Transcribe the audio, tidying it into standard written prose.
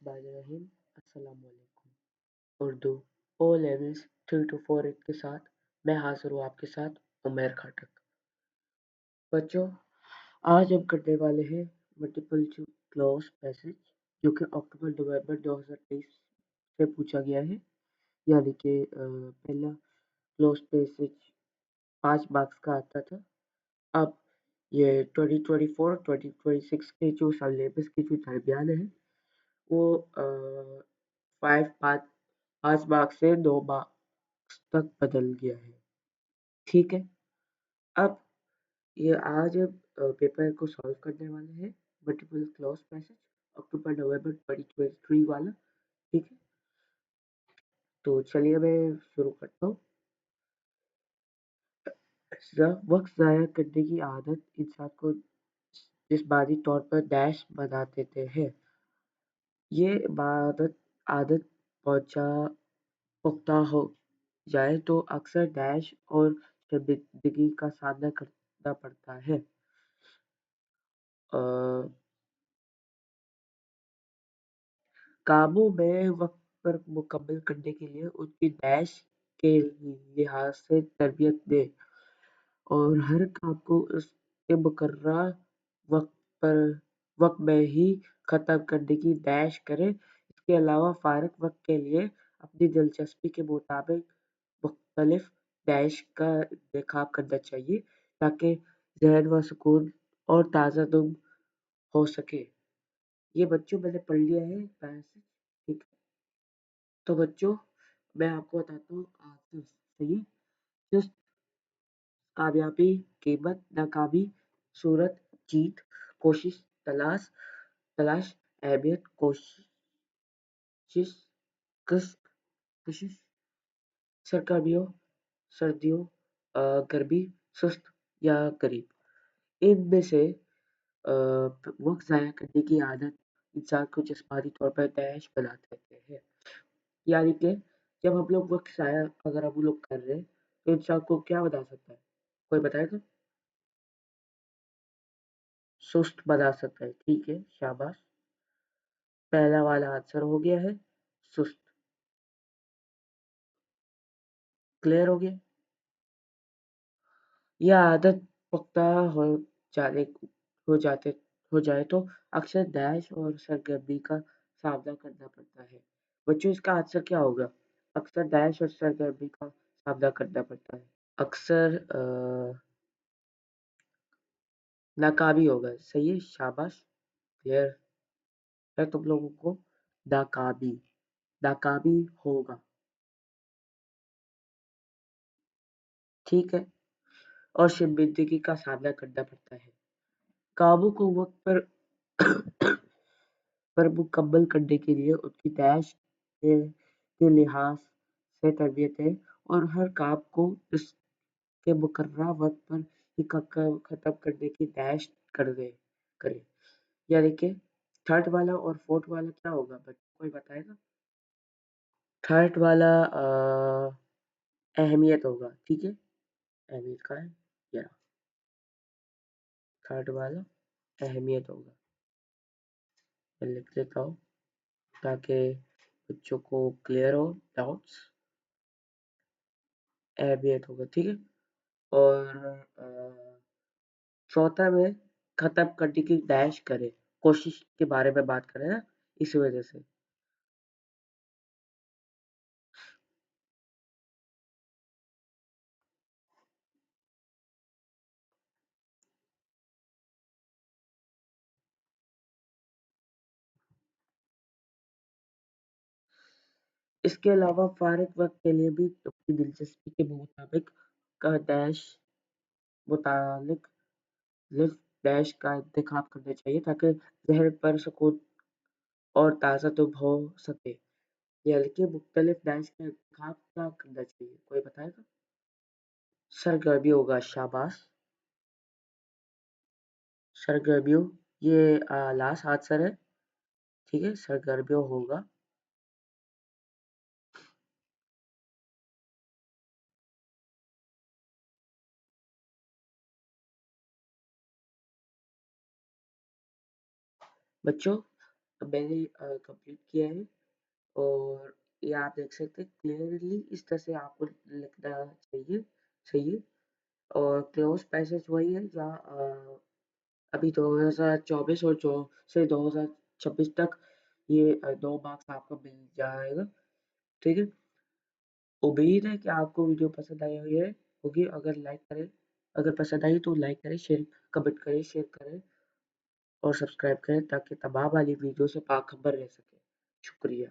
बिस्मिल्लाहिर्रहमानिर्रहीम। अस्सलाम वालेकुम। उर्दू ओ लेवल्स 3 to 4 के साथ मैं हाजिर हूँ आपके साथ उमैर खाटक। बच्चों, आज हम करने वाले हैं मल्टीपल क्लॉज पैसेज जो कि अक्टूबर नवंबर 2023 से पूछा गया है। यानी कि पहला क्लॉज पैसेज 5 मार्क्स का आता था। अब ये 2024-2026 के जो सिलेबस के जो दरमियान है वो 5 मार्क्स से 9 मार्क्स तक बदल गया है। ठीक है, अब ये आज पेपर को सॉल्व करने वाले हैं मल्टीपल क्लॉज पैसेज अक्टूबर नवंबर 2023 वाला। ठीक है, तो चलिए मैं शुरू करता हूँ। वक्त ज़ाया करने की आदत इंसान को जिस्मानी तौर पर डैश बना देते हैं। ये आदत पहुंचा पुख्ता हो जाए तो अक्सर डैश और शर्मिंदगी का सामना करना पड़ता है। कामों में वक्त पर मुकम्मल करने के लिए उनकी डैश के लिहाज से तरबियत दें और हर काम को उसके मुकर्रर वक्त में ही ख़त्म करने की डैश करें। इसके अलावा फ़ारिग वक्त के लिए अपनी दिलचस्पी के मुताबिक मुख्तलिफ डैश का इंतखाब करना चाहिए ताकि ज़हन व सुकून और ताज़ा दम हो सके। ये बच्चों मैंने पढ़ लिया है पैसेज। ठीक है, तो बच्चों मैं आपको बताता हूँ आंसर। सही, चुस्त, कामयाबी, कीमत, नाकामी, सूरत, जीत, कोशिश, तलाश, अहमियत, कोशिश, कशिश, सरगर्मियों, सर्दियों, गर्मी, सुस्त या करीब। इनमें से वक्त ज़ाया करने की आदत इंसान को जिस्मानी तौर पर डैश बना देते हैं। यानी कि जब हम लोग वक्त ज़ाया अगर हम लोग कर रहे हैं तो इंसान को क्या बना सकता है? कोई बताएगा? सुस्त बना सकता है। ठीक है, शाबाश। पहला वाला आंसर हो गया है सुस्त। क्लियर हो गया? यह आदत पुख्ता जाने हो जाते हो जाए तो अक्सर डैश और सरगर्मी का सामना करना पड़ता है। बच्चों, इसका आंसर क्या होगा? अक्सर डैश और सरगर्मी का सामना करना पड़ता है। अक्सर नाकामी होगा। सही है, शाबाश। क्लियर है तुम लोगों को? नाकामी, नाकामी होगा। ठीक है, और शर्मिंदगी का सामना करना पड़ता है। कामों को वक्त पर मुकम्मल करने के लिए उनकी डैश के लिहाज से तरबियत है और हर काम को इसके मुकर्रर वक्त पर ही ख़त्म करने की डैश करे। यानी कि थर्ड वाला और फोर्थ वाला क्या होगा? बच्चों कोई बताएगा? थर्ड वाला अहमियत होगा। ठीक है, अहमियत का है या थर्ड वाला अहमियत होगा। मैं लिख देता हूँ ताकि बच्चों को क्लियर हो डाउट्स। अहमियत होगा। ठीक है, और चौथा में खत्म करने की डैश करे, कोशिश के बारे में बात करें ना, इस वजह से। इसके अलावा फारिग वक्त के लिए भी अपनी दिलचस्पी के मुताबिक का डैश मुतालिक लिफ्ट डैश का इंतखाब करना चाहिए ताकि जहन पर सुकून और ताज़ा तुम हो सके। यानी कि मुख्तलिफ डैश का इंतखाब क्या करना चाहिए? कोई बताएगा? सरगर्मी होगा। शाबाश। सरगर्मियों, ये लास्ट आंसर है। ठीक है, सरगर्मियों होगा। बच्चों, میں نے کمپلیٹ کیا ہے، اور یہ آپ دیکھ سکتے ہیں کلیئرلی اس طرح سے آپ کو لکھنا چاہیے. صحیح ہے. اور کلوز پیسج وہی ہے جہاں ابھی 2024 اور سے 2026 تک یہ 2 مارکس آپ کو مل جائے گا. ٹھیک ہے. امید ہے کہ آپ کو ویڈیو پسند آئی ہوگی. اگر پسند آئی تو لائک کریں، شیئر کمنٹ کریں، شیئر کریں اور سبسکرائب کریں تاکہ تمام والی ویڈیو سے باخبر رہ سکیں. شکریہ.